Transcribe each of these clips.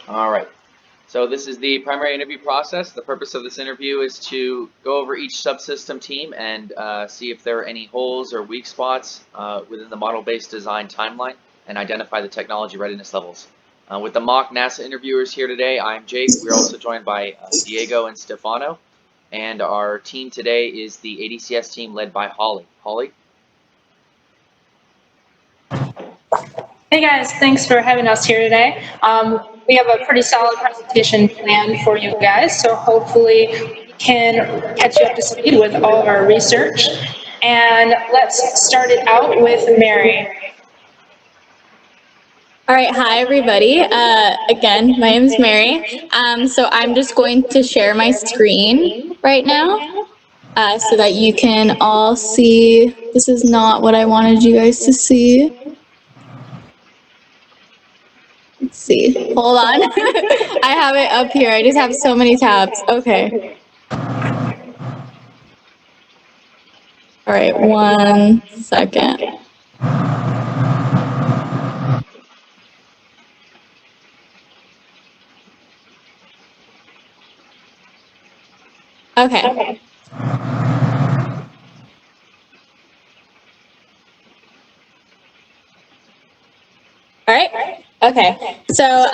All right. So this is the primary interview process. The purpose of this interview is to go over each subsystem team and see if there are any holes or weak spots within the model-based design timeline and identify the technology readiness levels. With the mock NASA interviewers here today, I'm Jake. We're also joined by Diego and Stefano. And our team today is the ADCS team led by Holly. Holly? Hey guys, thanks for having us here today. We have a pretty solid presentation planned for you guys, so hopefully we can catch you up to speed with all of our research. And let's start it out with Mary. All right, hi everybody. Again, my name is Mary. So I'm just going to share my screen right now so that you can all see. This is not what I wanted you guys to see. Let's see. Hold on. I have it up here. I just have so many tabs. Okay. All right, 1 second. Okay. All right. Okay. So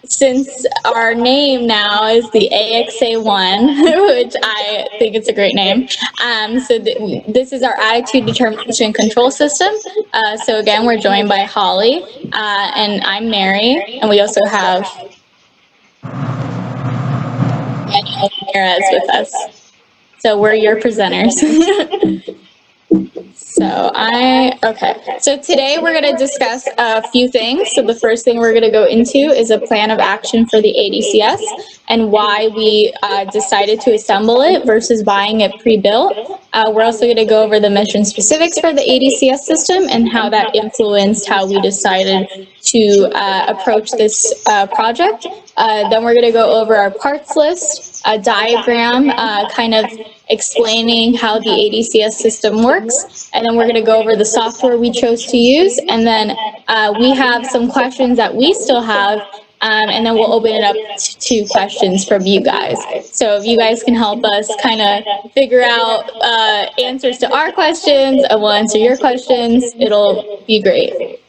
since our name now is the AXA1, which I think it's a great name, so this is our attitude determination control system. So again, we're joined by Holly, and I'm Mary, and we also have Daniel Ramirez with us. So we're your presenters. So today we're going to discuss a few things. So the first thing we're going to go into is a plan of action for the ADCS and why we decided to assemble it versus buying it pre-built. We're also going to go over the mission specifics for the ADCS system and how that influenced how we decided to approach this project. Then we're going to go over our parts list, a diagram kind of explaining how the ADCS system works, and then we're going to go over the software we chose to use, and then we have some questions that we still have, and then we'll open it up to questions from you guys. So if you guys can help us kind of figure out answers to our questions, and we'll answer your questions, it'll be great.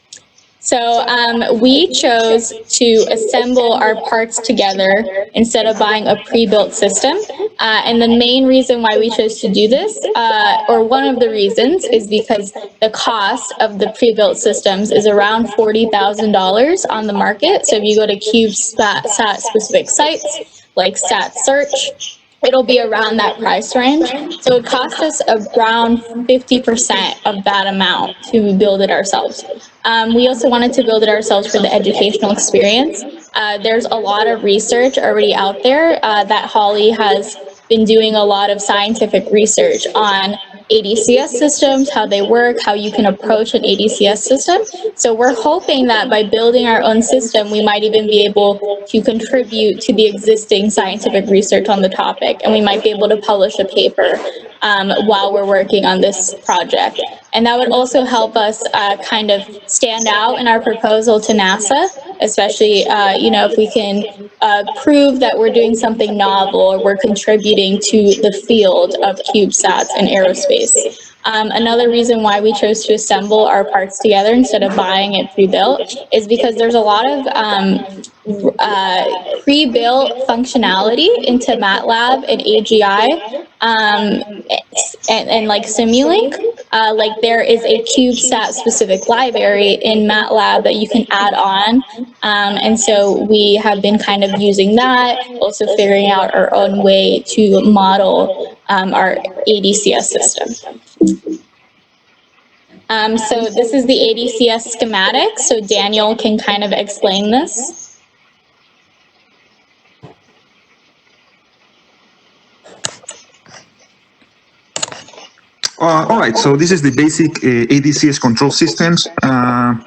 So we chose to assemble our parts together instead of buying a pre-built system. And the main reason why we chose to do this, or one of the reasons, is because the cost of the pre-built systems is around $40,000 on the market. So if you go to CubeSat specific sites like Stat Search, it'll be around that price range. So it costs us around 50% of that amount to build it ourselves. We also wanted to build it ourselves for the educational experience. There's a lot of research already out there that Holly has been doing a lot of scientific research on ADCS systems, how they work, how you can approach an ADCS system. So we're hoping that by building our own system, we might even be able to contribute to the existing scientific research on the topic, and we might be able to publish a paper while we're working on this project. And that would also help us kind of stand out in our proposal to NASA, especially, if we can prove that we're doing something novel or we're contributing to the field of CubeSats and aerospace. Another reason why we chose to assemble our parts together instead of buying it pre-built is because there's a lot of pre-built functionality into MATLAB and AGI and like Simulink. Like there is a CubeSat specific library in MATLAB that you can add on. And so we have been kind of using that, also figuring out our own way to model our ADCS system. So this is the ADCS schematic. So Daniel can kind of explain this. All right, so this is the basic ADCS control systems.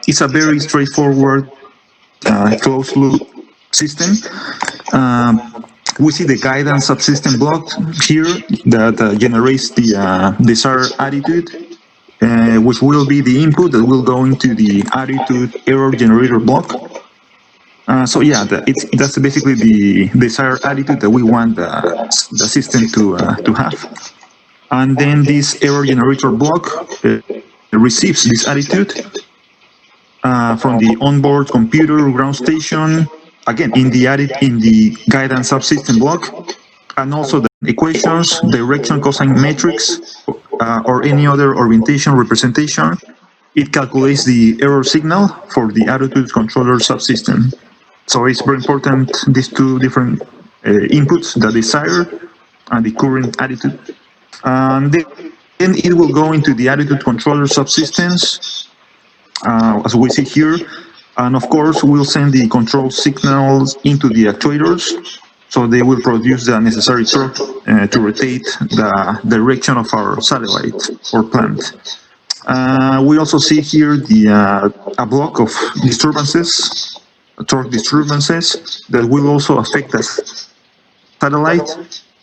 It's a very straightforward closed loop system. We see the guidance subsystem block here that generates the desired attitude, which will be the input that will go into the attitude error generator block. So yeah, that's basically the desired attitude that we want the system to have. And then this error generator block receives this attitude from the onboard computer ground station, again in the guidance subsystem block, and also the equations, direction cosine matrix, or any other orientation representation. It calculates the error signal for the attitude controller subsystem. So it's very important, these two different inputs, the desired and the current attitude. And then it will go into the attitude controller subsystems, as we see here. And of course, we'll send the control signals into the actuators, so they will produce the necessary torque to rotate the direction of our satellite or plant. We also see here a block of disturbances, torque disturbances, that will also affect the satellite,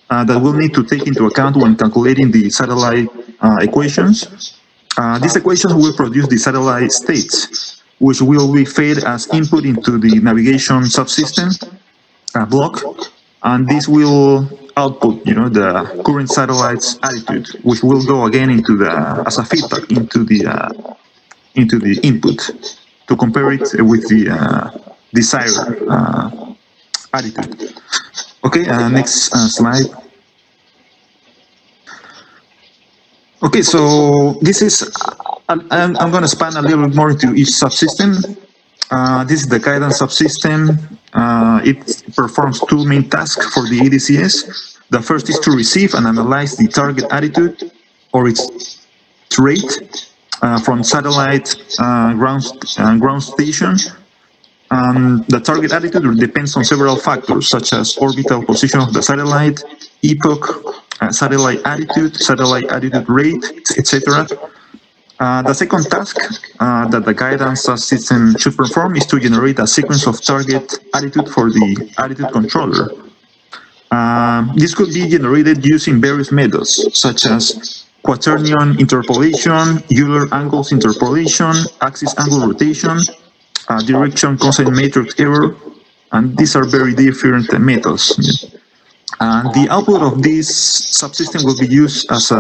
that we'll need to take into account when calculating the satellite equations. These equations will produce the satellite states, which will be fed as input into the navigation subsystem block, and this will output, the current satellite's attitude, which will go again into as a feedback into the input to compare it with the desired attitude. Okay, next slide. Okay, so this is, I'm going to span a little bit more into each subsystem. This is the guidance subsystem. It performs two main tasks for the ADCS. The first is to receive and analyze the target attitude or its rate from satellite ground station. The target attitude depends on several factors, such as orbital position of the satellite, epoch, satellite attitude rate, etc. The second task that the guidance system should perform is to generate a sequence of target attitude for the attitude controller. This could be generated using various methods, such as quaternion interpolation, Euler angles interpolation, axis angle rotation, direction cosine matrix error, and these are very different methods. And the output of this subsystem will be used as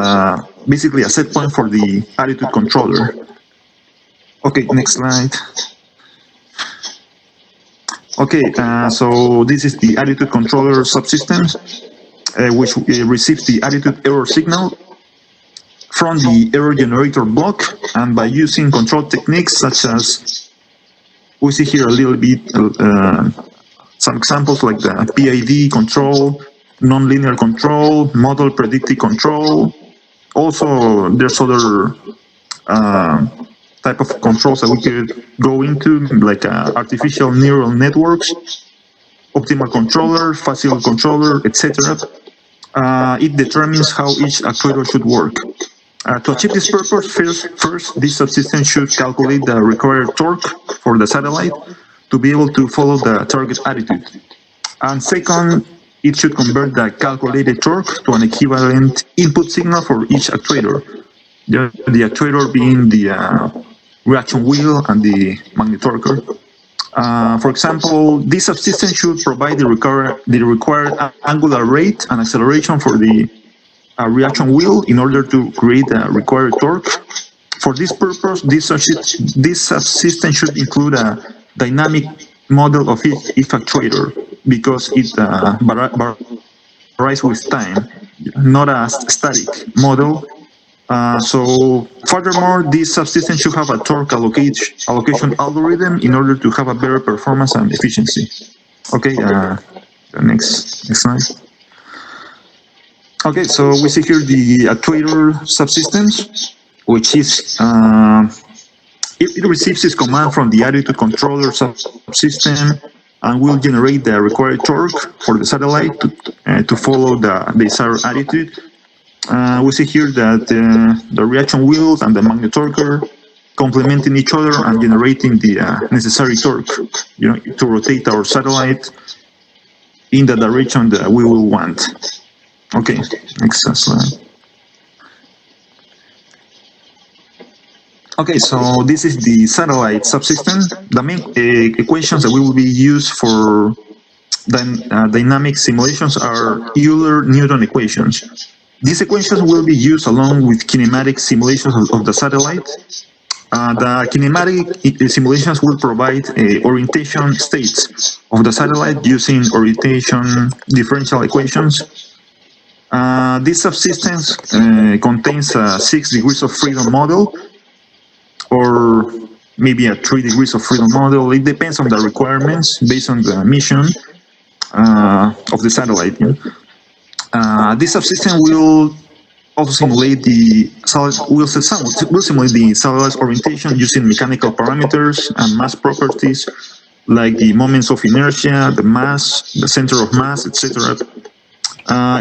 basically a set point for the attitude controller. Okay, next slide. Okay, so this is the attitude controller subsystem, which receives the attitude error signal from the error generator block, and by using control techniques such as, we see here a little bit, some examples like the PID control, nonlinear control, model predictive control. Also, there's other type of controls that we could go into, like artificial neural networks, optimal controller, facile controller, etc. It determines how each actuator should work. To achieve this purpose, first, this subsystem should calculate the required torque for the satellite to be able to follow the target attitude. And second, it should convert the calculated torque to an equivalent input signal for each actuator. The actuator being the reaction wheel and the magnetorquer. For example, this subsystem should provide the required angular rate and acceleration for the reaction wheel in order to create the required torque. For this purpose, this subsystem should include a dynamic model of each actuator, because it varies with time, not a static model. So furthermore, this subsystem should have a torque allocation algorithm in order to have a better performance and efficiency. Okay, the next slide. Okay, so we see here the actuator subsystems, which is, it receives its command from the attitude controller subsystem and will generate the required torque for the satellite to follow the desired attitude. We see here that the reaction wheels and the magnetorquer complementing each other and generating the necessary torque, to rotate our satellite in the direction that we will want. Okay, next slide. Okay, so this is the satellite subsystem. The main equations that we will be used for dynamic simulations are Euler-Newton equations. These equations will be used along with kinematic simulations of the satellite. The kinematic simulations will provide orientation states of the satellite using orientation differential equations. This subsystem contains a 6 degrees of freedom model, or maybe a 3 degrees of freedom model. It depends on the requirements based on the mission of the satellite. This subsystem will also simulate the satellite's orientation using mechanical parameters and mass properties like the moments of inertia, the mass, the center of mass, etc.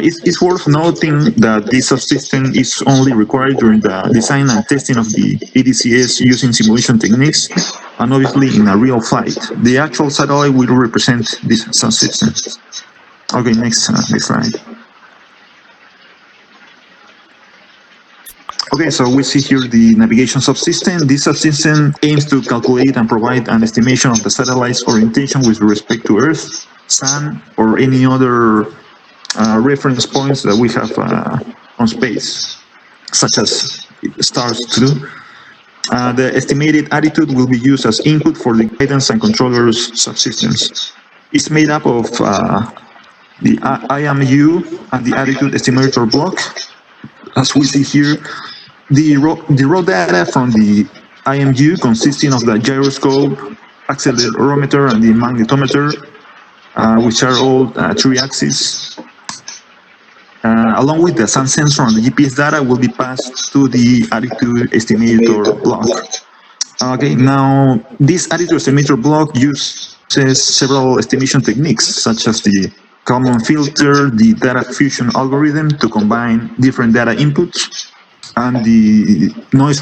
It's worth noting that this subsystem is only required during the design and testing of the ADCS using simulation techniques, and obviously in a real flight. The actual satellite will represent this subsystem. Okay, next slide. Okay, so we see here the navigation subsystem. This subsystem aims to calculate and provide an estimation of the satellite's orientation with respect to Earth, Sun, or any other reference points that we have on space, such as stars too. The estimated attitude will be used as input for the guidance and controllers subsystems. It's made up of the IMU and the attitude estimator block. As we see here, the raw data from the IMU consisting of the gyroscope, accelerometer, and the magnetometer, which are all 3 axes, along with the sun sensor and the GPS data, will be passed to the attitude estimator block. Okay, now this attitude estimator block uses several estimation techniques, such as the Kalman filter, the data fusion algorithm to combine different data inputs, and the noise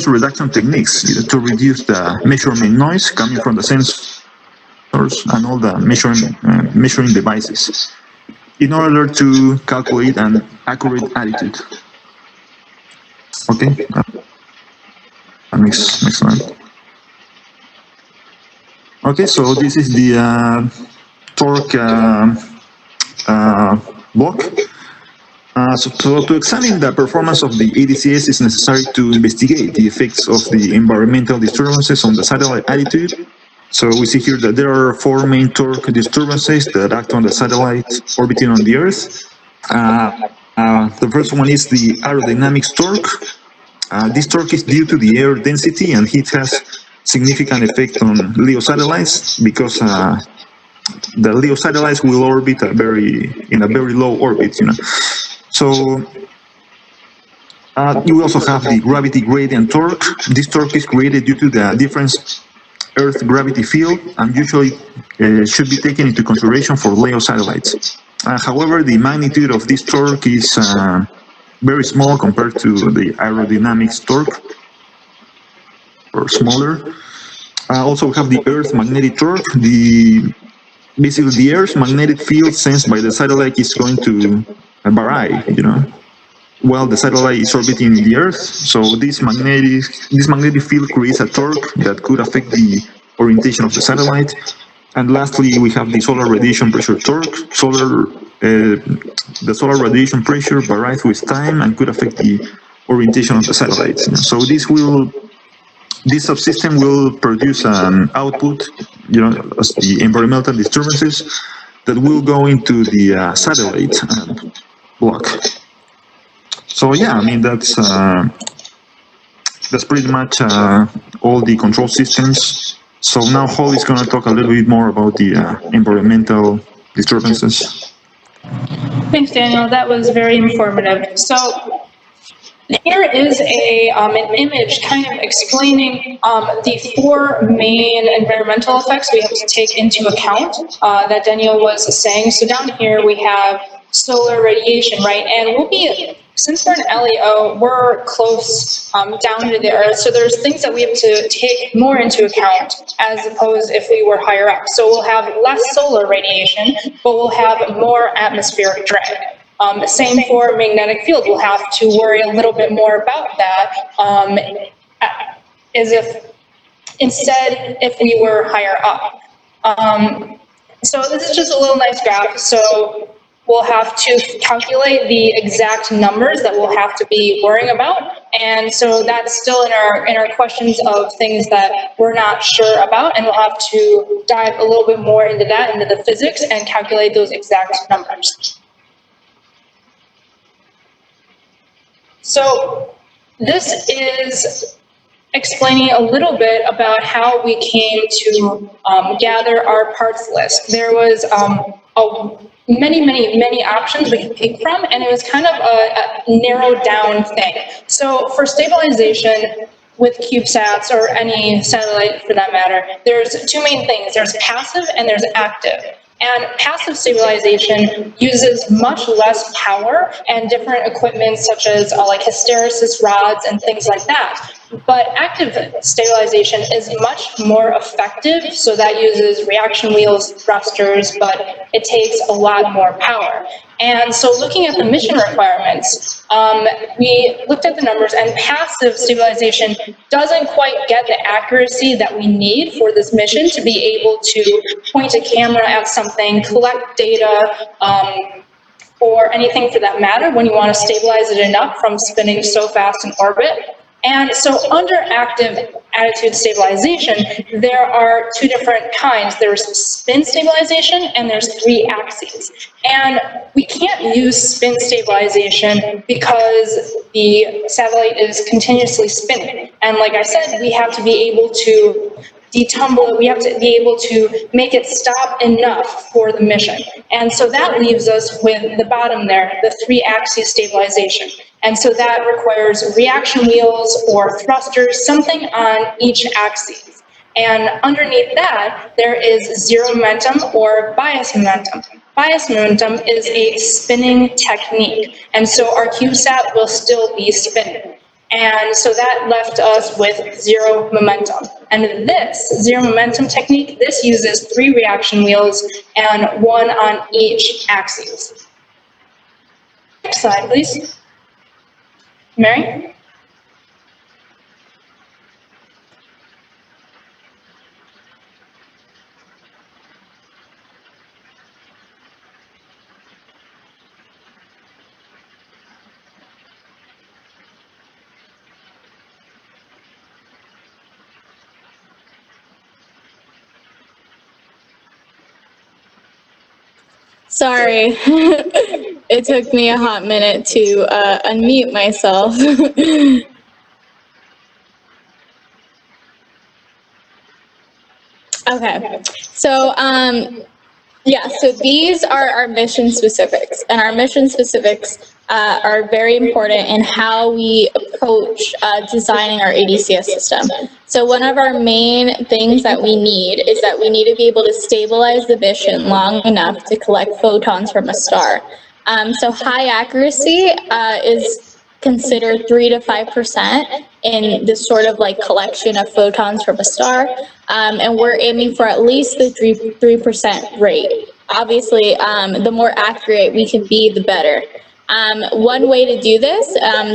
reduction techniques to reduce the measurement noise coming from the sensors and all the measuring devices, in order to calculate an accurate attitude. Okay, next slide. Okay, so this is the torque block. So to examine the performance of the ADCS, it's necessary to investigate the effects of the environmental disturbances on the satellite attitude. So we see here that there are 4 main torque disturbances that act on the satellite orbiting on the Earth. The first one is the aerodynamics torque. This torque is due to the air density, and it has significant effect on LEO satellites because the LEO satellites will orbit in a very low orbit, So you also have the gravity gradient torque. This torque is created due to the different Earth gravity field and usually should be taken into consideration for LEO satellites. However, the magnitude of this torque is very small compared to the aerodynamics torque, or smaller. Also, we have the Earth magnetic torque. Basically, the Earth's magnetic field sensed by the satellite is going to vary, while the satellite is orbiting the Earth. So this magnetic field creates a torque that could affect the orientation of the satellite. And lastly, we have the solar radiation pressure torque. The solar radiation pressure varies with time and could affect the orientation of the satellite. So this subsystem will produce an output, as the environmental disturbances that will go into the satellite block. So yeah, I mean that's pretty much all the control systems. So now Holly is going to talk a little bit more about the environmental disturbances. Thanks, Daniel. That was very informative. So here is an image kind of explaining the 4 main environmental effects we have to take into account that Daniel was saying. So down here we have solar radiation, right? And since we're an LEO, we're close down to the Earth. So there's things that we have to take more into account as opposed if we were higher up. So we'll have less solar radiation, but we'll have more atmospheric drag. Same for magnetic field. We'll have to worry a little bit more about that is if we were higher up. So this is just a little nice graph. So we'll have to calculate the exact numbers that we'll have to be worrying about. And so that's still in our questions of things that we're not sure about, and we'll have to dive a little bit more into that, into the physics, and calculate those exact numbers. So this is explaining a little bit about how we came to gather our parts list. There was many options we could pick from, and it was kind of a narrowed down thing. So for stabilization with CubeSats, or any satellite for that matter, there's two main things. There's passive and there's active. And passive stabilization uses much less power and different equipment such as like hysteresis rods and things like that. But active stabilization is much more effective, so that uses reaction wheels, thrusters, but it takes a lot more power. And so looking at the mission requirements, we looked at the numbers, and passive stabilization doesn't quite get the accuracy that we need for this mission to be able to point a camera at something, collect data, or anything for that matter when you want to stabilize it enough from spinning so fast in orbit. And so under active attitude stabilization, there are two different kinds. There's spin stabilization and there's 3 axes. And we can't use spin stabilization because the satellite is continuously spinning. And like I said, we have to be able to detumble it, we have to be able to make it stop enough for the mission. And so that leaves us with the bottom there, the 3-axis stabilization. And so that requires reaction wheels or thrusters, something on each axis. And underneath that, there is zero momentum or bias momentum. Bias momentum is a spinning technique. And so our CubeSat will still be spinning. And so that left us with zero momentum. And this zero momentum technique, this uses 3 reaction wheels and 1 on each axis. Next slide, please. Mary? Sorry, it took me a hot minute to unmute myself. Okay, so yeah, so these are our mission specifics, and our mission specifics are very important in how we approach designing our ADCS system. So one of our main things that we need is that we need to be able to stabilize the mission long enough to collect photons from a star. So high accuracy is considered 3 to 5% in this sort of like collection of photons from a star, and we're aiming for at least the 3% rate. Obviously, the more accurate we can be, the better. One way to do this,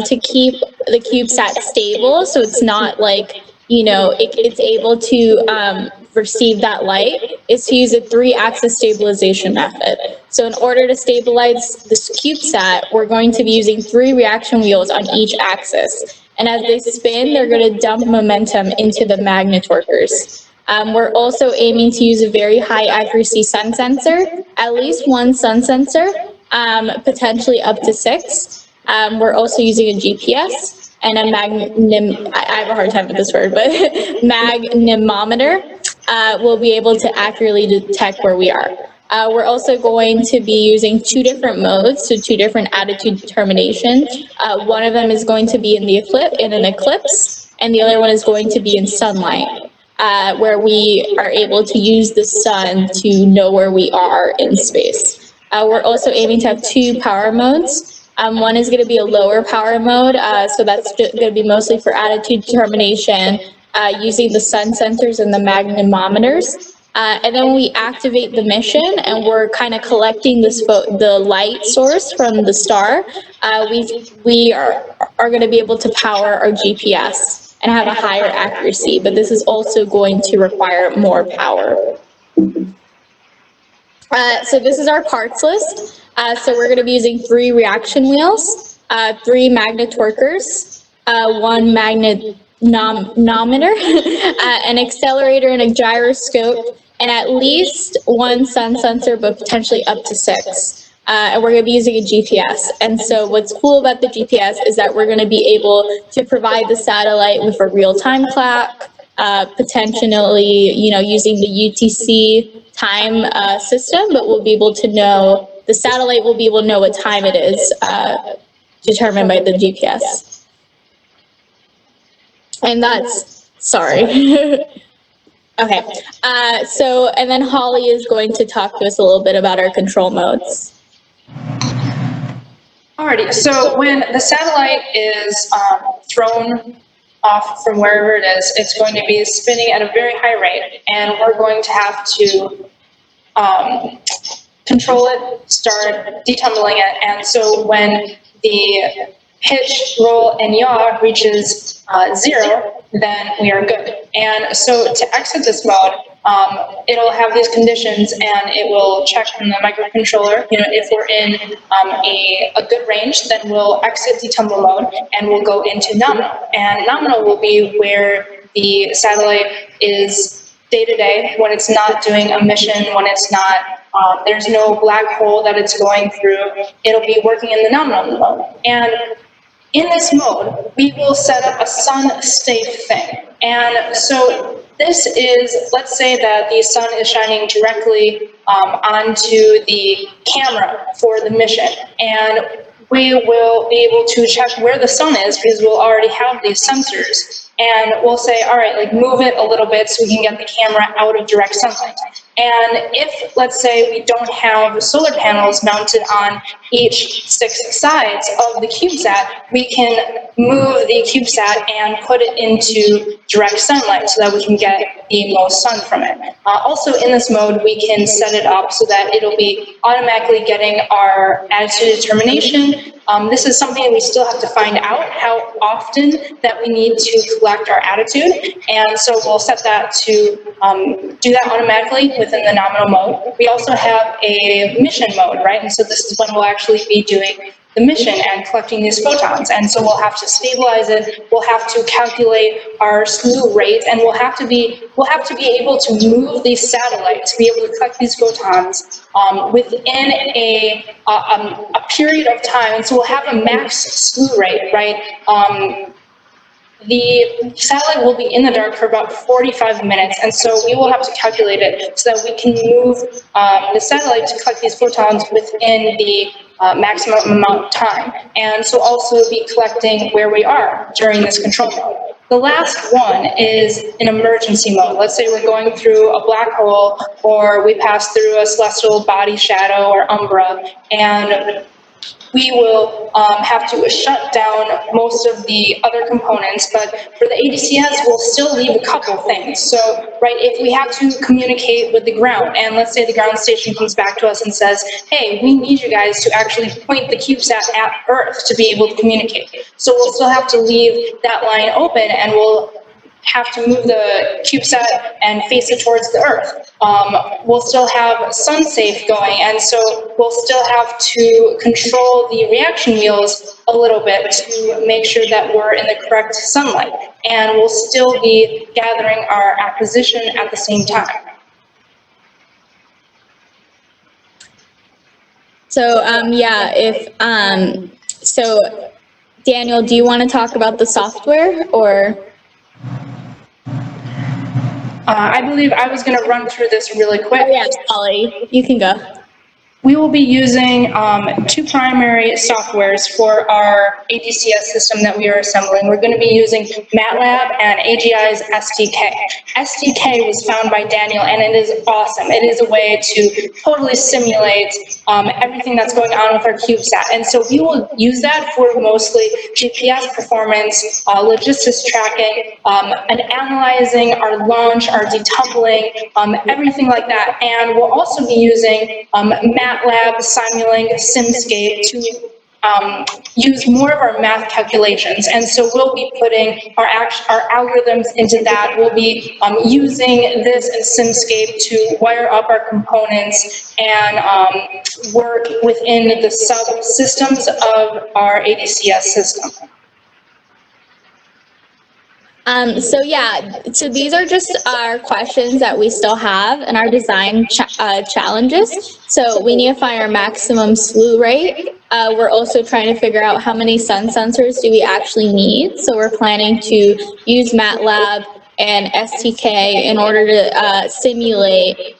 to keep the CubeSat stable, so it's not like, you know, it's able to receive that light, is to use a 3-axis stabilization method. So in order to stabilize this CubeSat, we're going to be using 3 reaction wheels on each axis. And as they spin, they're going to dump momentum into the magnetorquers. We're also aiming to use a very high accuracy sun sensor, at least 1 sun sensor, potentially up to 6. We're also using a GPS and a I have a hard time with this word, but magnetometer will be able to accurately detect where we are. We're also going to be using 2 different modes, so 2 different attitude determination. One of them is going to be in an eclipse, and the other one is going to be in sunlight, where we are able to use the sun to know where we are in space. We're also aiming to have 2 power modes. One is going to be a lower power mode, so that's going to be mostly for attitude determination, using the sun sensors and the magnetometers. And then we activate the mission, and we're kind of collecting the light source from the star. We are going to be able to power our GPS. and have a higher accuracy, but this is also going to require more power. So this is our parts list. So we're going to be using 3 reaction wheels, 3 magnetorquers, 1 magnetometer, an accelerator and a gyroscope, and at least 1 sun sensor, but potentially up to 6. And we're going to be using a GPS. And so what's cool about the GPS is that we're going to be able to provide the satellite with a real-time clock, potentially, using the UTC time system, but we'll be able to know, the satellite will be able to know what time it is, determined by the GPS. And that's, sorry. Okay, and then Holly is going to talk to us a little bit about our control modes. Alrighty, so when the satellite is thrown off from wherever it is, it's going to be spinning at a very high rate, and we're going to have to control it, start detumbling it, and so when the pitch, roll, and yaw reaches 0, then we are good. And so to exit this mode, it'll have these conditions, and it will check from the microcontroller. If we're in a good range, then we'll exit detumble mode, and we'll go into nominal. And nominal will be where the satellite is day-to-day, when it's not doing a mission, when it's not, there's no black hole that it's going through. It'll be working in the nominal mode. And in this mode, we will set up a sun-safe thing. And so this is, let's say that the sun is shining directly onto the camera for the mission. And we will be able to check where the sun is because we'll already have these sensors. And we'll say, all right, like move it a little bit so we can get the camera out of direct sunlight. And if, let's say, we don't have solar panels mounted on each 6 sides of the CubeSat, we can move the CubeSat and put it into direct sunlight so that we can get the most sun from it. Also in this mode, we can set it up so that it'll be automatically getting our attitude determination. This is something we still have to find out, how often that we need to collect our attitude. And so we'll set that to do that automatically within the nominal mode. We also have a mission mode, right? And so this is when we'll actually be doing the mission and collecting these photons. And so we'll have to stabilize it, we'll have to calculate our slew rate, and we'll have to be able to move these satellites to be able to collect these photons within a period of time. And so we'll have a max slew rate, right? The satellite will be in the dark for about 45 minutes, and so we will have to calculate it so that we can move the satellite to collect these photons within the maximum amount of time, and so also be collecting where we are during this control mode. The last one is an emergency mode. Let's say we're going through a black hole, or we pass through a celestial body shadow or umbra, and we will have to shut down most of the other components, but for the ADCS, we'll still leave a couple things. So, right, if we have to communicate with the ground, and let's say the ground station comes back to us and says, hey, we need you guys to actually point the CubeSat at Earth to be able to communicate. So we'll still have to leave that line open, and we'll have to move the CubeSat and face it towards the Earth. We'll still have sun-safe going, and so we'll still have to control the reaction wheels a little bit to make sure that we're in the correct sunlight. And we'll still be gathering our acquisition at the same time. So, so Daniel, do you want to talk about the software, or? I believe I was going to run through this really quick. Oh, yes, Holly, you can go. We will be using 2 primary softwares for our ADCS system that we are assembling. We're going to be using MATLAB and AGI's SDK. SDK was found by Daniel, and it is awesome. It is a way to totally simulate everything that's going on with our CubeSat. And so we will use that for mostly GPS performance, logistics tracking, and analyzing our launch, our detumbling, everything like that. And we'll also be using MATLAB, Simulink, SimScape to use more of our math calculations. And so we'll be putting our algorithms into that. We'll be using this and SimScape to wire up our components and work within the subsystems of our ADCS system. So yeah, so these are just our questions that we still have in our design challenges. So we need to find our maximum slew rate. We're also trying to figure out how many sun sensors do we actually need. So we're planning to use MATLAB and STK in order to simulate,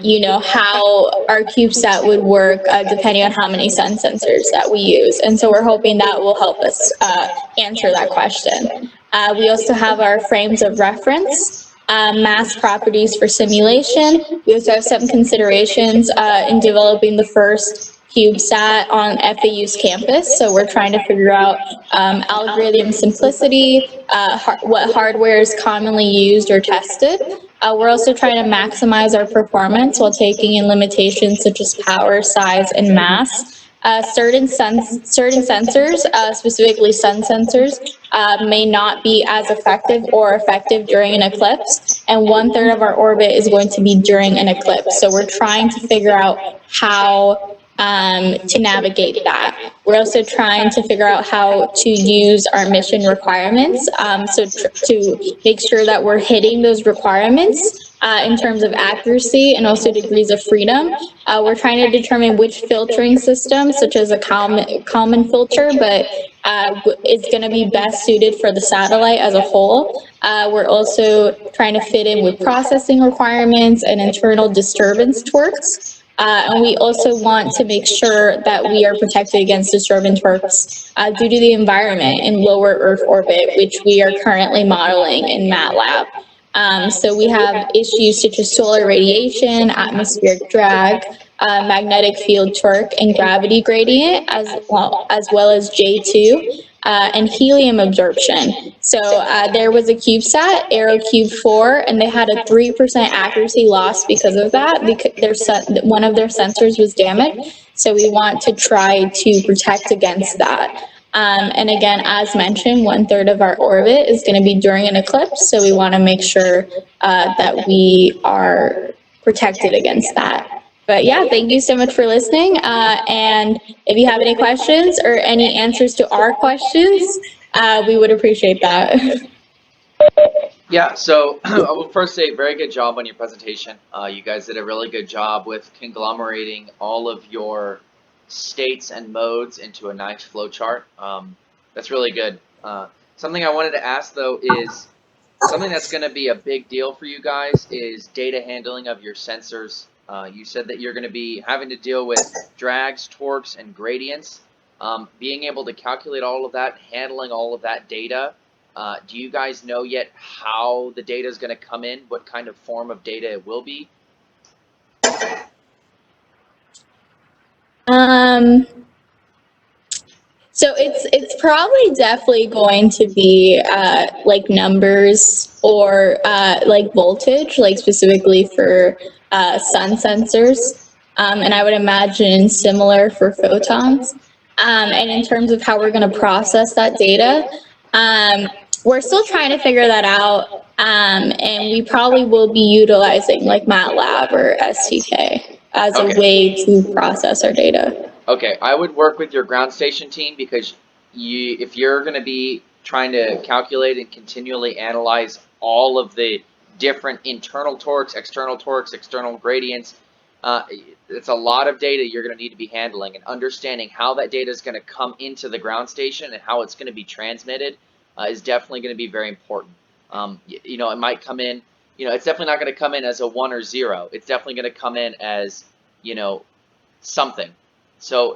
you know, how our CubeSat would work depending on how many sun sensors that we use. And so we're hoping that will help us answer that question. We also have our frames of reference, mass properties for simulation. We also have some considerations in developing the first CubeSat on FAU's campus. So we're trying to figure out algorithm simplicity, what hardware is commonly used or tested. We're also trying to maximize our performance while taking in limitations such as power, size, and mass. Certain sensors, specifically sun sensors, may not be as effective or effective during an eclipse, and 1/3 of our orbit is going to be during an eclipse. So we're trying to figure out how to navigate that. We're also trying to figure out how to use our mission requirements, to make sure that we're hitting those requirements in terms of accuracy and also degrees of freedom. We're trying to determine which filtering system, such as a Kalman filter, but is going to be best suited for the satellite as a whole. We're also trying to fit in with processing requirements and internal disturbance torques. And we also want to make sure that we are protected against disturbance torques due to the environment in lower Earth orbit, which we are currently modeling in MATLAB. So we have issues such as solar radiation, atmospheric drag, magnetic field torque, and gravity gradient, as well as J2, and helium absorption. So there was a CubeSat, AeroCube 4, and they had a 3% accuracy loss because of that, because one of their sensors was damaged. So we want to try to protect against that. And again, as mentioned, 1/3 of our orbit is going to be during an eclipse, so we want to make sure that we are protected against that. But yeah, thank you so much for listening. And if you have any questions or any answers to our questions, we would appreciate that. Yeah, so I will first say very good job on your presentation. You guys did a really good job with conglomerating all of your states and modes into a nice flowchart. That's really good. Something I wanted to ask though is something that's going to be a big deal for you guys is data handling of your sensors. You said that you're going to be having to deal with drags, torques, and gradients. Being able to calculate all of that, handling all of that data. Do you guys know yet how the data is going to come in? What kind of form of data it will be? So it's probably definitely going to be like numbers or like voltage, like specifically for sun sensors, and I would imagine similar for photons. And in terms of how we're going to process that data, we're still trying to figure that out, and we probably will be utilizing like MATLAB or STK as a way to process our data. Okay, I would work with your ground station team because if you're going to be trying to calculate and continually analyze all of the different internal torques, external gradients, it's a lot of data you're going to need to be handling, and understanding how that data is going to come into the ground station and how it's going to be transmitted is definitely going to be very important. You know, it might come in, you know, it's definitely not going to come in as a 1 or 0. It's definitely going to come in as, you know, something. So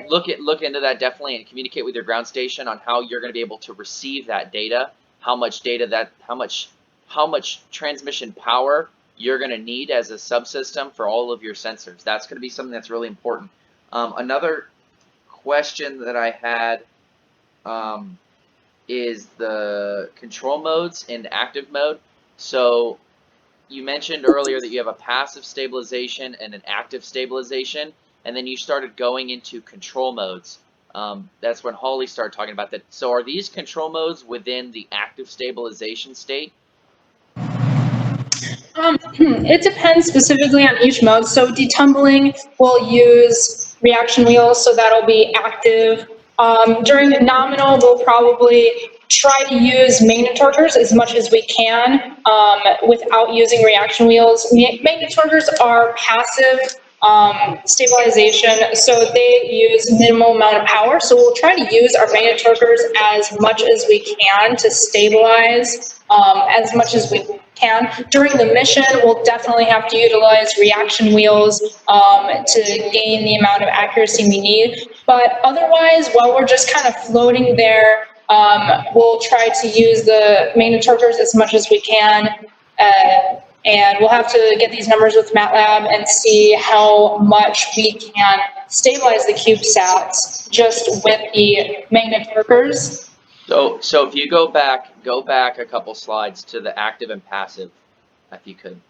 look into that definitely, and communicate with your ground station on how you're going to be able to receive that data, how much transmission power you're going to need as a subsystem for all of your sensors. That's going to be something that's really important. Another question that I had is the control modes in active mode. So you mentioned earlier that you have a passive stabilization and an active stabilization, and then you started going into control modes. that's when Holly started talking about that. So are these control modes within the active stabilization state? It depends specifically on each mode. So detumbling will use reaction wheels, so that'll be active. During nominal, we'll probably try to use magnet torquers as much as we can without using reaction wheels. Magnet torquers are passive stabilization, so they use minimal amount of power. So we'll try to use our magnet torquers as much as we can to stabilize as much as we can. During the mission, we'll definitely have to utilize reaction wheels to gain the amount of accuracy we need. But otherwise, while we're just kind of floating there, we'll try to use the magnet torquers as much as we can. And we'll have to get these numbers with MATLAB and see how much we can stabilize the CubeSats just with the magnet torquers. So if you go back a couple slides to the active and passive, if you could.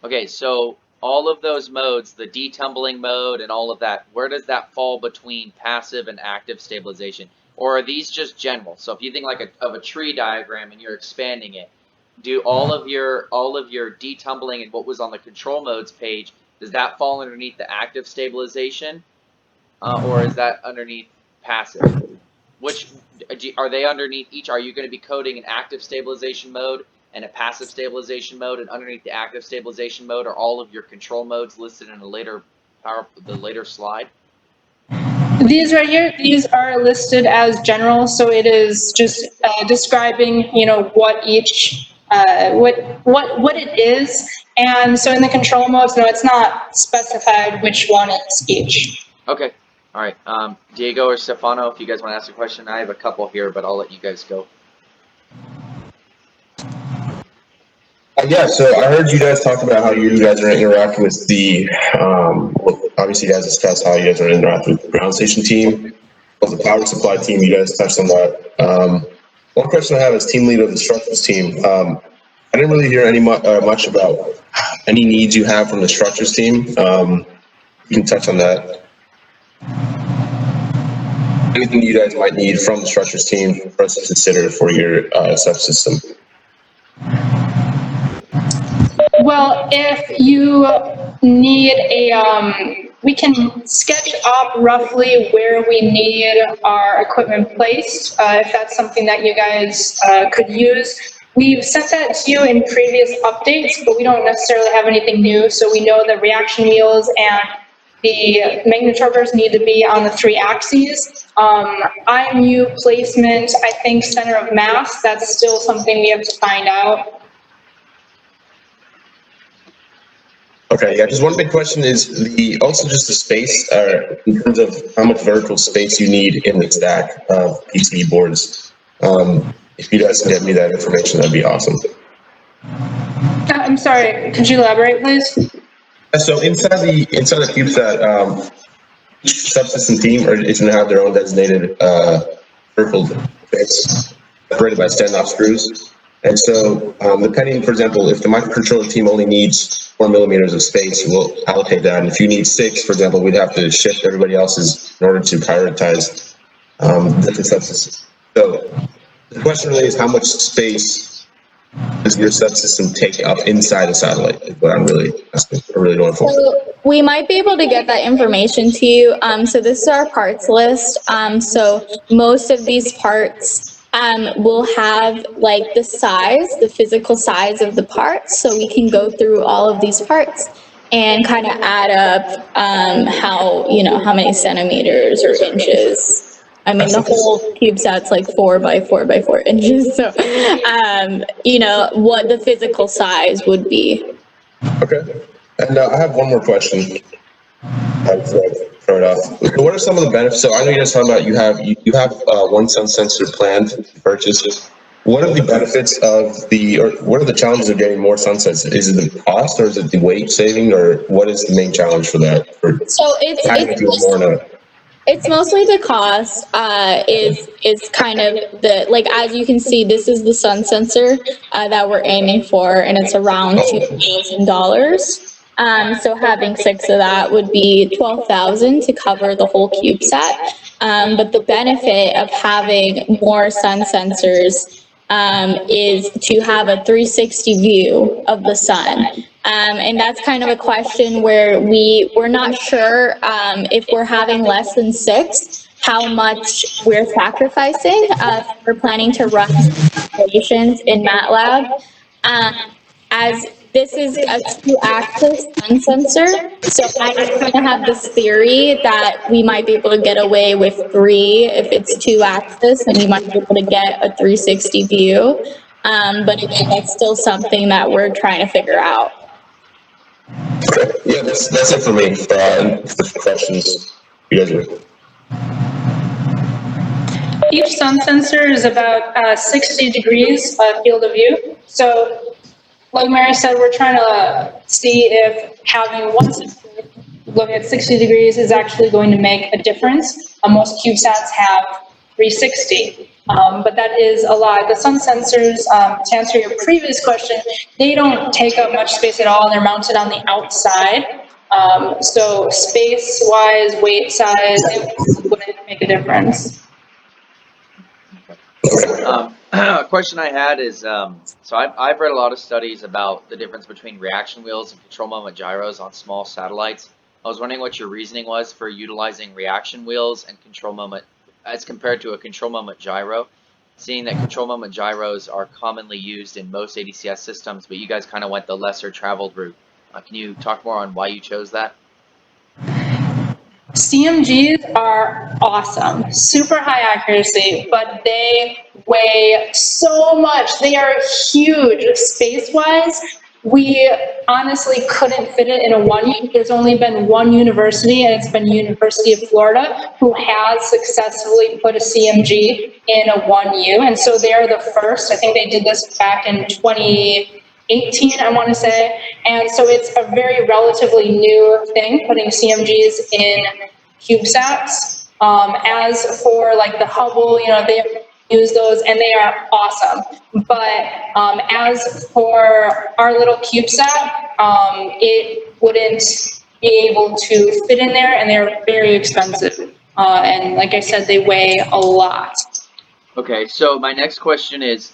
Okay, so all of those modes, the detumbling mode and all of that, where does that fall between passive and active stabilization? Or are these just general? So if you think like of a tree diagram and you're expanding it, do all of your detumbling and what was on the control modes page, does that fall underneath the active stabilization, or is that underneath passive? Which are they underneath each? Are you going to be coding an active stabilization mode and a passive stabilization mode, and underneath the active stabilization mode are all of your control modes listed in a later slide? These right here, these are listed as general, so it is just describing, what each, what it is. And so in the control modes, no, it's not specified which one is each. Okay. All right. Diego or Stefano, if you guys want to ask a question, I have a couple here, but I'll let you guys go. Yeah, so I heard you guys talk about how you guys are interacting with the, obviously you guys discussed how you guys are interacting with the ground station team, with the power supply team, you guys touched on that. One question I have as team lead of the structures team, I didn't really hear much about any needs you have from the structures team. You can touch on that. Anything you guys might need from the structures team for us to consider for your subsystem. Well, if you need we can sketch up roughly where we need our equipment placed, if that's something that you guys could use. We've sent that to you in previous updates, but we don't necessarily have anything new, so we know the reaction wheels and the magnet torquers need to be on the 3 axes. IMU placement, I think center of mass, that's still something we have to find out. Okay, yeah, just one big question is also just the space, in terms of how much vertical space you need in the stack of PCB boards. If you guys can get me that information, that'd be awesome. I'm sorry, could you elaborate, please? So inside the CubeSat, each subsystem team is going to have their own designated vertical space separated by standoff screws. And so, depending, for example, if the microcontroller team only needs 4 millimeters of space, we'll allocate that. And if you need 6, for example, we'd have to shift everybody else's in order to prioritize different subsystems. So the question really is, how much space does your subsystem take up inside the satellite? Is what I'm really asking, or really going for. So we might be able to get that information to you. So this is our parts list. So most of these parts will have like the physical size of the parts, so we can go through all of these parts and kind of add up how many centimeters or inches. I mean, the whole CubeSat's like 4 by 4 by 4 inches, so what the physical size would be. Okay, and I have one more question. Throw it off. What are some of the benefits? So I know you guys talking about you have one sun sensor planned to purchase. What are the benefits of what are the challenges of getting more sun sensors? Is it the cost, or is it the weight saving, or what is the main challenge for that? So it's mostly the cost. Is kind of as you can see, this is the sun sensor that we're aiming for, and it's around $2,000. So having 6 of that would be 12,000 to cover the whole CubeSat. But the benefit of having more sun sensors is to have a 360 view of the sun. And that's kind of a question where we're not sure if we're having less than 6, how much we're sacrificing. We're planning to run simulations in MATLAB. As this is a 2-axis sun sensor, so I kind of have this theory that we might be able to get away with 3 if it's 2-axis, and you might be able to get a 360 view. But again, that's still something that we're trying to figure out. Okay. Yeah, that's it for me. The questions you guys are. Each sun sensor is about 60 degrees field of view. So, like Mary said, we're trying to see if having one sensor look at 60 degrees is actually going to make a difference. Most CubeSats have 360, but that is a lot. The sun sensors, to answer your previous question, they don't take up much space at all. They're mounted on the outside. So space-wise, weight size, it wouldn't make a difference. A question I had is, so I've read a lot of studies about the difference between reaction wheels and control moment gyros on small satellites. I was wondering what your reasoning was for utilizing reaction wheels and control moment as compared to a control moment gyro, seeing that control moment gyros are commonly used in most ADCS systems, but you guys kind of went the lesser traveled route. Can you talk more on why you chose that? CMGs are awesome, super high accuracy, but they weigh so much. They are huge. Space-wise, we honestly couldn't fit it in a 1U. There's only been one university, and it's been University of Florida, who has successfully put a CMG in a 1U, and so they're the first. I think they did this back in 2018, I want to say. And so it's a very relatively new thing, putting CMGs in CubeSats. As for like the Hubble, they use those and they are awesome. But as for our little CubeSat, it wouldn't be able to fit in there, and they're very expensive. And like I said, they weigh a lot. Okay, so my next question is,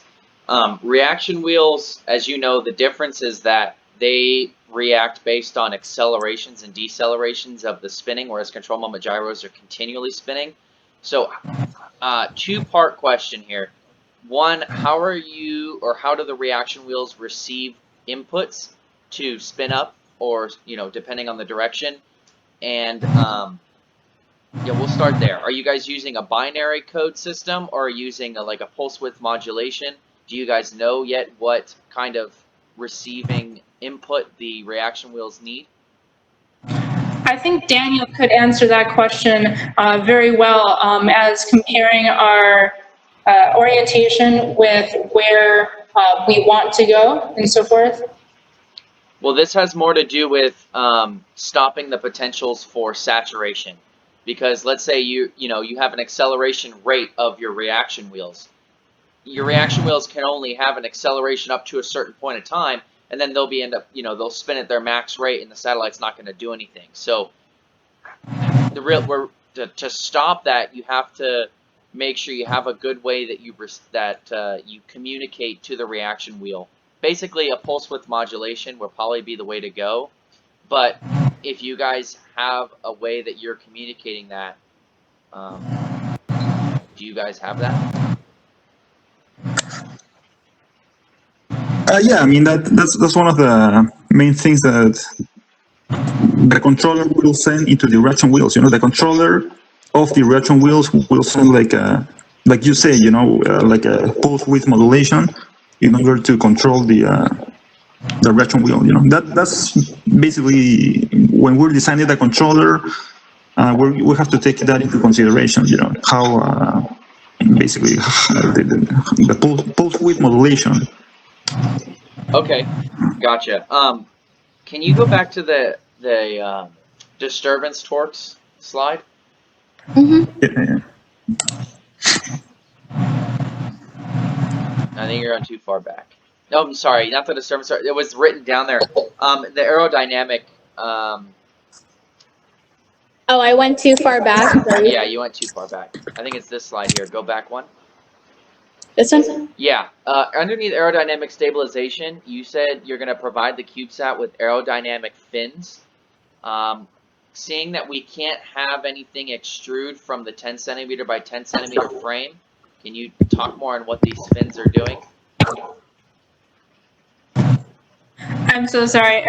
reaction wheels, as you know, the difference is that they react based on accelerations and decelerations of the spinning, whereas control moment gyros are continually spinning. So, two-part question here. One, how do the reaction wheels receive inputs to spin up, or depending on the direction? And yeah, we'll start there. Are you guys using a binary code system or using like a pulse width modulation? Do you guys know yet what kind of receiving input the reaction wheels need? I think Daniel could answer that question very well, as comparing our orientation with where we want to go and so forth. Well, this has more to do with stopping the potentials for saturation, because let's say you have an acceleration rate of your reaction wheels. Your reaction wheels can only have an acceleration up to a certain point of time, and then they'll spin at their max rate, and the satellite's not going to do anything. So to stop that, you have to make sure you have a good way that you communicate to the reaction wheel. Basically, a pulse width modulation will probably be the way to go. But if you guys have a way that you're communicating that, do you guys have that? Yeah, I mean that's one of the main things that the controller will send into the reaction wheels. The controller of the reaction wheels will send like you say, like a pulse width modulation in order to control the reaction wheel. That's basically when we're designing the controller, we have to take that into consideration. How basically the pulse width modulation. Okay, gotcha. Can you go back to the disturbance torques slide? Mm-hmm. I think you're on too far back. No, I'm sorry, not the disturbance. It was written down there. The aerodynamic Oh, I went too far back. Sorry. Yeah, you went too far back. I think it's this slide here. Go back one. This one? Yeah. Underneath aerodynamic stabilization, you said you're going to provide the CubeSat with aerodynamic fins. Seeing that we can't have anything extrude from the 10 centimeter by 10 centimeter frame, can you talk more on what these fins are doing? I'm so sorry,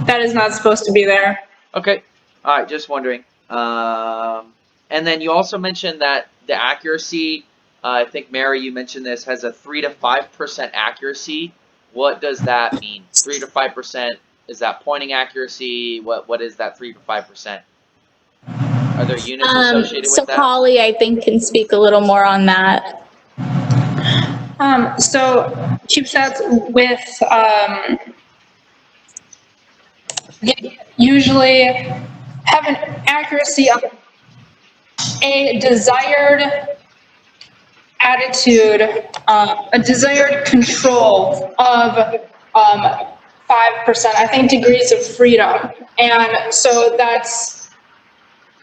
that is not supposed to be there. Okay. All right. Just wondering. And then you also mentioned that the accuracy, I think Mary, you mentioned this, has a 3 to 5% accuracy. What does that mean? 3 to 5%, is that pointing accuracy? What is that 3 to 5%? Are there units associated So with that? Holly, I think, can speak a little more on that. So CubeSats with usually have an accuracy of a desired attitude, a desired control of 5%, I think, degrees of freedom. And so that's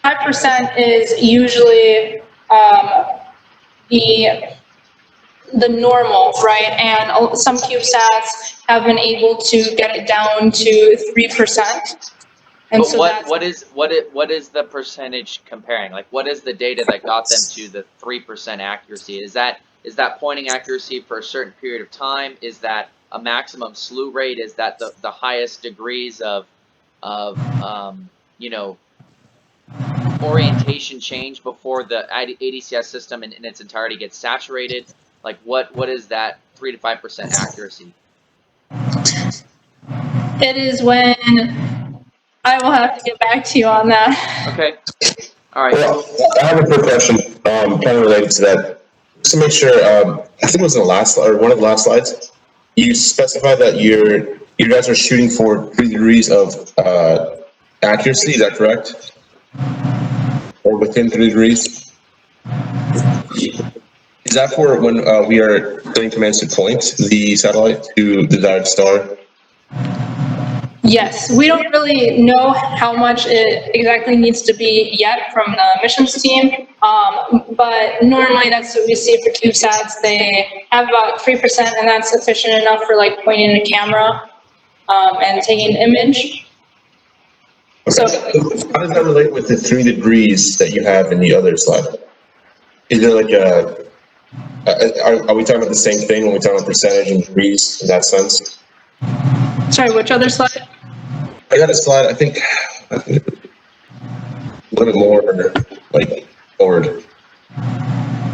5% is usually the normal, right? And some CubeSats have been able to get it down to 3%. And But so what is the percentage comparing? Like, what is the data that got them to the 3% accuracy? Is that pointing accuracy for a certain period of time? Is that a maximum slew rate? Is that the highest degrees of you know, orientation change before the ADCS system in its entirety gets saturated? Like, what is that 3 to 5% accuracy? it is when I will have to get back to you on that. Okay. All right. Well, I have a quick question, kind of related to that. Just to make sure, I think it was in the last or one of the last slides. You specified that you guys are shooting for 3 degrees of accuracy. Is that correct? Or within 3 degrees? Is that for when we are getting commands to point the satellite to the desired star? Yes, we don't really know how much it exactly needs to be yet from the missions team, but normally that's what we see for CubeSats. They have about 3%, and that's sufficient enough for like pointing a camera and taking an image. So how does that relate with the 3 degrees that you have in the other slide? Is there like are we talking about the same thing when we talk about percentage and degrees in that sense? sorry, which other slide? I got a slide, I think, a little bit more like forward.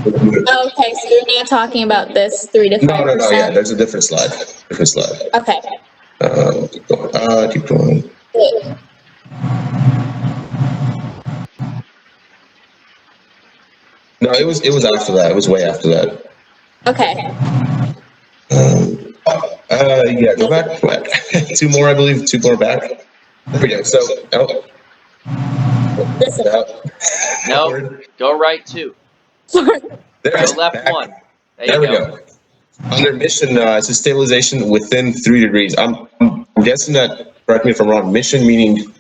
Okay, so you're not talking about this 3 to 5%? No, yeah, there's a different slide. Okay. Keep going. Keep going. Good. No, it was after that. It was way after that. Okay. Yeah, go back. 2 more, I believe. 2 more back. There we go. So, No, go right 2. Sorry. Go left 1. There we go. Under mission, it says stabilization within 3 degrees. I'm guessing that, correct me if I'm wrong, mission meaning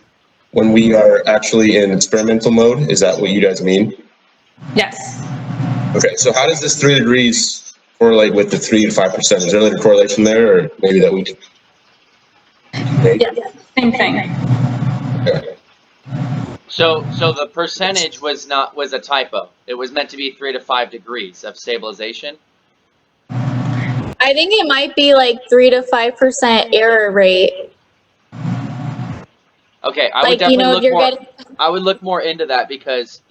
when we are actually in experimental mode. Is that what you guys mean? Yes. Okay, so how does this 3 degrees correlate with the 3 to 5%? Is there like a correlation there, or maybe that we can? Yeah, same thing. Okay. So the percentage was a typo. It was meant to be 3 to 5 degrees of stabilization. I think it might be like 3 to 5% error rate. Okay, I would Like, definitely look more. getting. I would look more into that because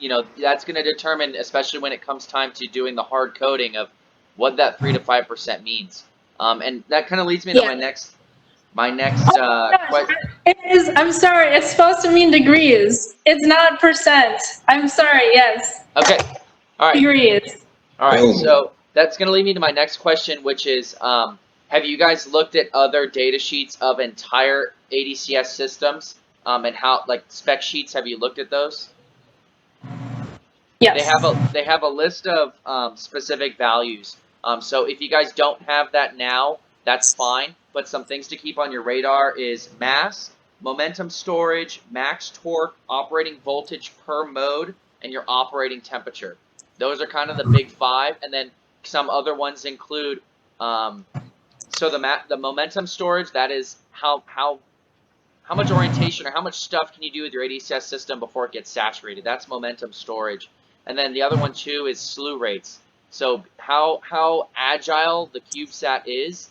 that's going to determine, especially when it comes time to doing the hard coding of what that 3 to 5% means. And that kind of leads me to my next question. It is, I'm sorry, it's supposed to mean degrees. It's not percent. I'm sorry, yes. Okay, all right. Degrees. All right, so that's going to lead me to my next question, which is, have you guys looked at other data sheets of entire ADCS systems and how, like, spec sheets? Have you looked at those? Yes. They have a list of specific values. So if you guys don't have that now, that's fine. But some things to keep on your radar is mass, momentum storage, max torque, operating voltage per mode, and your operating temperature. Those are kind of the big 5, and then some other ones include, so the momentum storage, that is how much orientation or how much stuff can you do with your ADCS system before it gets saturated. That's momentum storage. And then the other one too is slew rates. So how agile the CubeSat is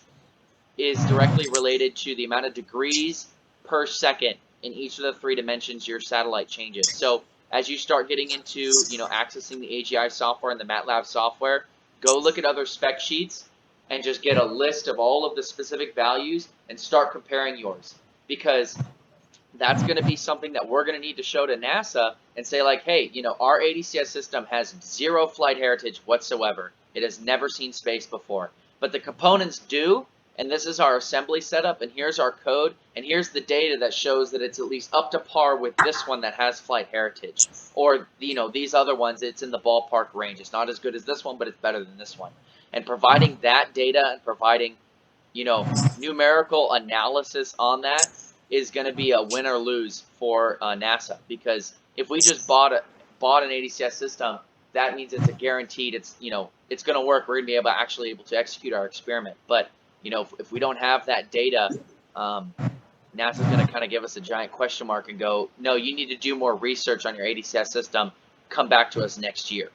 directly related to the amount of degrees per second in each of the 3 dimensions your satellite changes. So as you start getting into, accessing the AGI software and the MATLAB software, go look at other spec sheets and just get a list of all of the specific values and start comparing yours, because that's going to be something that we're going to need to show to NASA and say, like, hey, our ADCS system has 0 flight heritage whatsoever. It has never seen space before. But the components do, and this is our assembly setup, and here's our code, and here's the data that shows that it's at least up to par with this one that has flight heritage. Or, these other ones, it's in the ballpark range. It's not as good as this one, but it's better than this one. And providing that data and providing, numerical analysis on that is going to be a win or lose for NASA, because if we just bought an ADCS system, that means it's a guaranteed, it's going to work. We're going to be actually able to execute our experiment. But if we don't have that data, NASA's going to kind of give us a giant question mark and go, no, you need to do more research on your ADCS system. Come back to us next year.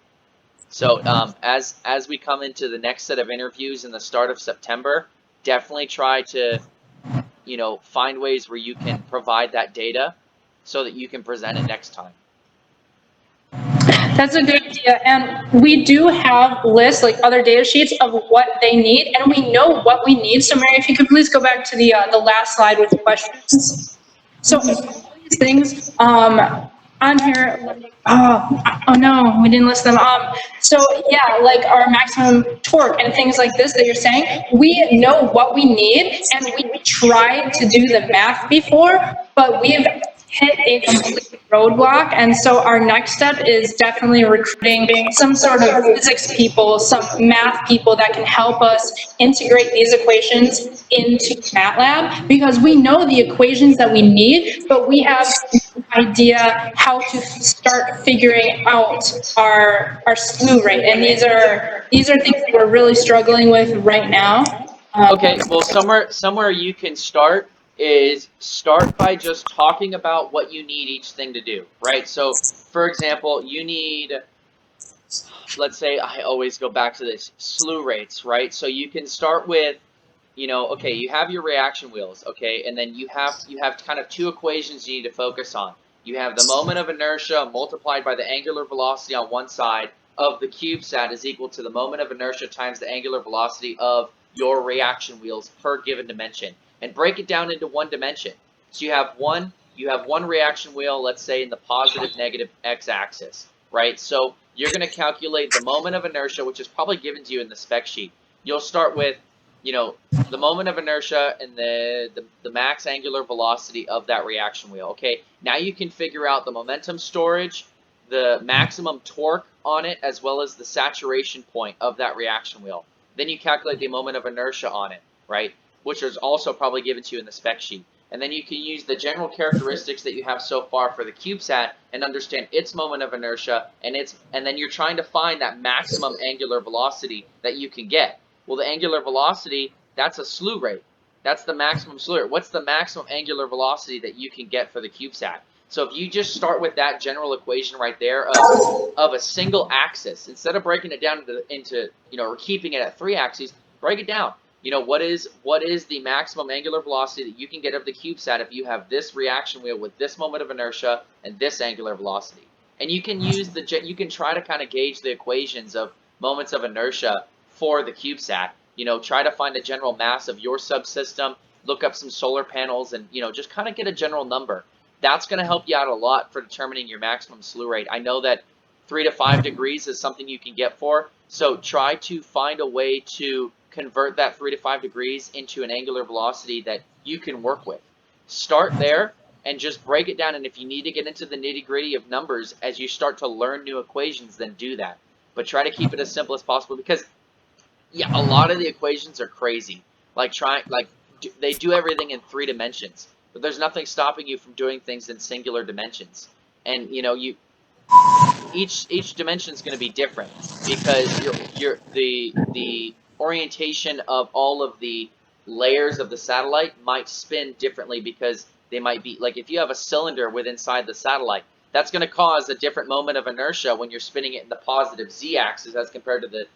So as we come into the next set of interviews in the start of September, definitely try to find ways where you can provide that data so that you can present it next time. That's a good idea, and we do have lists, like other data sheets, of what they need, and we know what we need. So Mary, if you could please go back to the last slide with questions. So all these things on here, like, oh no, we didn't list them. So yeah, like our maximum torque and things like this that you're saying, we know what we need, and we tried to do the math before, but we've hit a complete roadblock. And so our next step is definitely recruiting some sort of physics people, some math people that can help us integrate these equations into MATLAB, because we know the equations that we need, but we have no idea how to start figuring out our slew rate. And these are things that we're really struggling with right now. Okay, well, somewhere you can start is start by just talking about what you need each thing to do, right? So, for example, you need, let's say, I always go back to this, slew rates, right? So you can start with, okay, you have your reaction wheels, okay, and then you have kind of 2 equations you need to focus on. You have the moment of inertia multiplied by the angular velocity on one side of the CubeSat is equal to the moment of inertia times the angular velocity of your reaction wheels per given dimension, and break it down into 1 dimension. So you have one reaction wheel, let's say in the positive negative x-axis, right? So you're going to calculate the moment of inertia, which is probably given to you in the spec sheet. You'll start with, the moment of inertia and the max angular velocity of that reaction wheel. Okay, now you can figure out the momentum storage, the maximum torque on it, as well as the saturation point of that reaction wheel. Then you calculate the moment of inertia on it, right? Which is also probably given to you in the spec sheet. And then you can use the general characteristics that you have so far for the CubeSat and understand its moment of inertia, and then you're trying to find that maximum angular velocity that you can get. Well, the angular velocity, that's a slew rate. That's the maximum slew rate. What's the maximum angular velocity that you can get for the CubeSat? So if you just start with that general equation right there of a single axis, instead of breaking it down into or keeping it at 3 axes, break it down. What is the maximum angular velocity that you can get of the CubeSat if you have this reaction wheel with this moment of inertia and this angular velocity? And you can use you can try to kind of gauge the equations of moments of inertia for the CubeSat. Try to find the general mass of your subsystem, look up some solar panels, and just kind of get a general number. That's going to help you out a lot for determining your maximum slew rate. I know that 3 to 5 degrees is something you can get for, so try to find a way to convert that 3 to 5 degrees into an angular velocity that you can work with. Start there and just break it down, and if you need to get into the nitty-gritty of numbers as you start to learn new equations, then do that. But try to keep it as simple as possible, because yeah, a lot of the equations are crazy. They do everything in 3 dimensions. but there's nothing stopping you from doing things in singular dimensions. And each dimension is going to be different because the orientation of all of the layers of the satellite might spin differently because they might be like if you have a cylinder inside the satellite, that's going to cause a different moment of inertia when you're spinning it in the positive z-axis as compared to the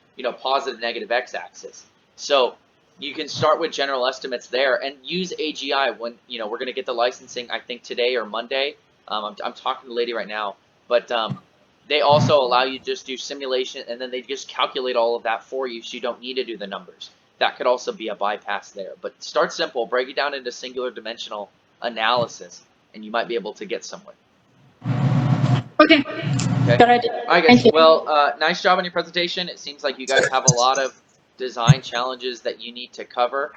positive negative x-axis. So you can start with general estimates there and use AGI when we're going to get the licensing, I think today or Monday. I'm talking to the lady right now, but they also allow you to just do simulation, and then they just calculate all of that for you, so you don't need to do the numbers. That could also be a bypass there. But start simple, break it down into singular dimensional analysis, and you might be able to get somewhere. Okay. Okay. Good idea. All right, guys. Thank you. Well, nice job on your presentation. It seems like you guys have a lot of design challenges that you need to cover.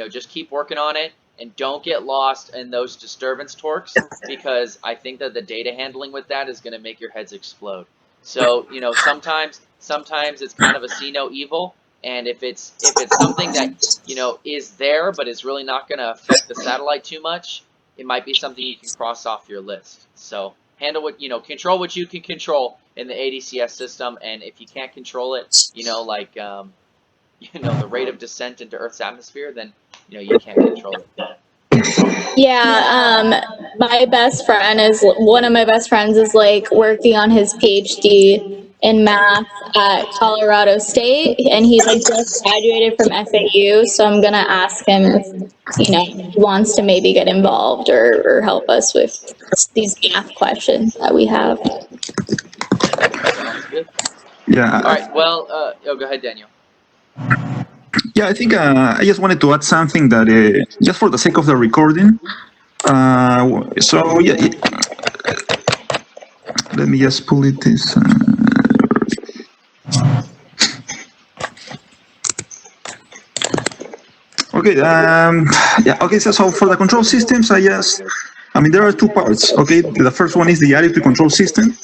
Just keep working on it, and don't get lost in those disturbance torques, because I think that the data handling with that is going to make your heads explode. So sometimes it's kind of a see no evil, and if it's something that is there but is really not going to affect the satellite too much, it might be something you can cross off your list. So handle what control what you can control in the ADCS system, and if you can't control it, like the rate of descent into Earth's atmosphere, then you can't control it. Yeah, my best friend is one of my best friends is like working on his PhD in math at Colorado State, and he like just graduated from FAU. So I'm gonna ask him if he wants to maybe get involved or help us with these math questions that we have. Sounds good. Yeah. All right. Well, go ahead, Daniel. Yeah, I think I just wanted to add something that, just for the sake of the recording. So yeah, let me just pull it. This. Okay. Yeah. Okay. So for the control systems, I mean, there are two parts. Okay. The first one is the attitude control system.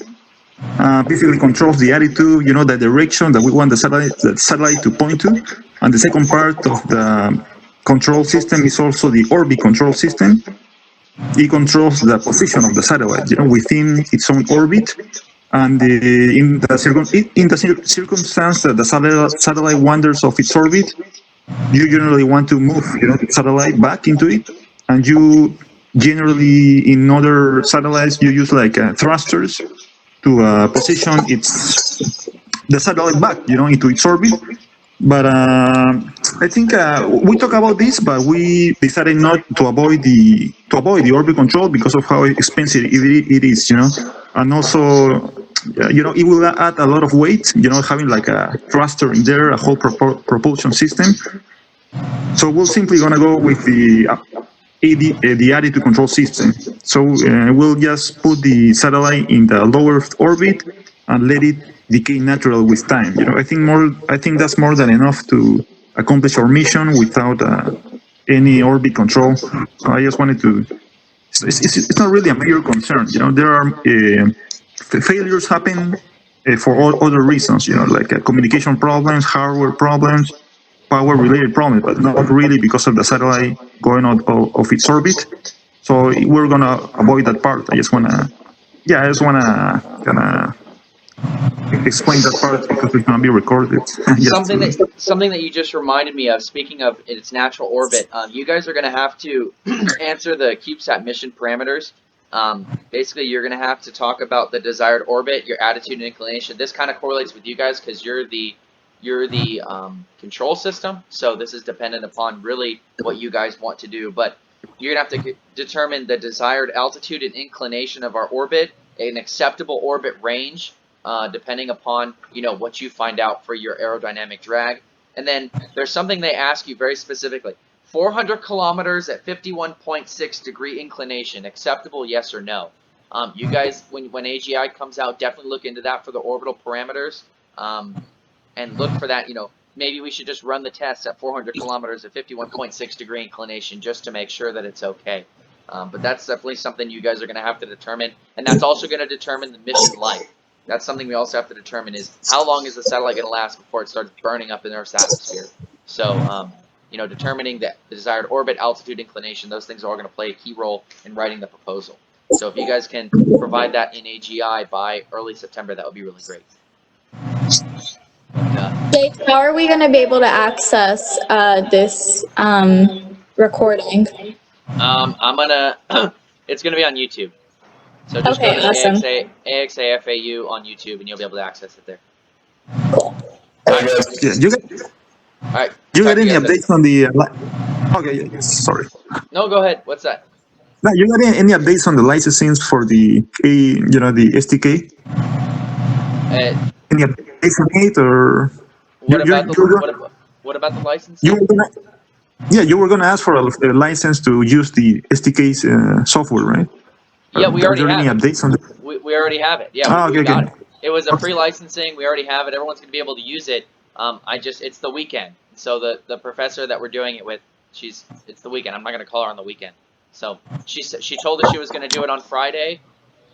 Basically controls the attitude, the direction that we want the satellite to point to. And the second part of the control system is also the orbit control system. It controls the position of the satellite, within its own orbit. And in the circumstance that the satellite wanders off its orbit, you generally want to move, the satellite back into it. And you generally, in other satellites, you use like thrusters to position the satellite back, into its orbit. But I think we talk about this, but we decided not to avoid the orbit control because of how expensive it is, and also, it will add a lot of weight, having like a thruster in there, a whole propulsion system. So we're simply gonna go with the attitude control system. So we'll just put the satellite in the lower orbit and let it decay naturally with time. I think that's more than enough to accomplish our mission without any orbit control. So I just wanted to. It's not really a major concern. There are failures happen for all other reasons. Like communication problems, hardware problems, power-related problems, but not really because of the satellite going out of its orbit. So we're gonna avoid that part. I just wanna kind of explain that part because it's gonna be recorded. Something that you just reminded me of. Speaking of its natural orbit, you guys are going to have to answer the CubeSat mission parameters. Basically, you're going to have to talk about the desired orbit, your attitude and inclination. This kind of correlates with you guys because you're the control system. So this is dependent upon really what you guys want to do. But you're going to have to determine the desired altitude and inclination of our orbit, an acceptable orbit range, depending upon what you find out for your aerodynamic drag. And then there's something they ask you very specifically: 400 kilometers at 51.6 degree inclination, acceptable, yes or no? You guys, when AGI comes out, definitely look into that for the orbital parameters, and look for that. Maybe we should just run the test at 400 kilometers at 51.6 degree inclination just to make sure that it's okay. But that's definitely something you guys are going to have to determine, and that's also going to determine the mission life. That's something we also have to determine is how long is the satellite going to last before it starts burning up in Earth's atmosphere. So determining the desired orbit, altitude, inclination. Those things are all going to play a key role in writing the proposal. So if you guys can provide that in AGI by early September, that would be really great. Jake, how are we going to be able to access this recording? I'm gonna. It's gonna be on YouTube. So just Okay, go to awesome. AXA FAU on YouTube, and you'll be able to access it there. Cool. Yeah, All right. you talk got to you any guys later. updates on the? Okay, yeah, sorry. No, go ahead. What's that? No, you got any updates on the licensing for the the SDK? Any updates on it, or What about the you licensing? were gonna, yeah, you were gonna ask for a license to use the SDK's software, right? Yeah, we Are already there any have it. updates on that? We already have it. Yeah, Ah, we okay, got okay. it. It was a Okay. free licensing. We already have it. Everyone's gonna be able to use it. It's the weekend. So the professor that we're doing it with, it's the weekend. I'm not gonna call her on the weekend. So she told us she was gonna do it on Friday,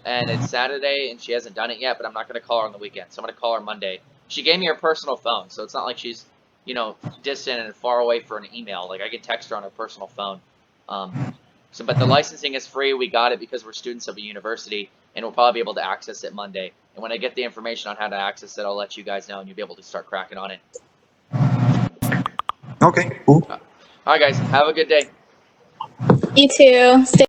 and it's Saturday, and she hasn't done it yet. But I'm not gonna call her on the weekend. So I'm gonna call her Monday. She gave me her personal phone, so it's not like she's distant and far away for an email. Like I can text her on her personal phone. But the licensing is free. We got it because we're students of a university, and we'll probably be able to access it Monday. And when I get the information on how to access it, I'll let you guys know, and you'll be able to start cracking on it. Okay, cool. All right, guys. Have a good day. You too. Stay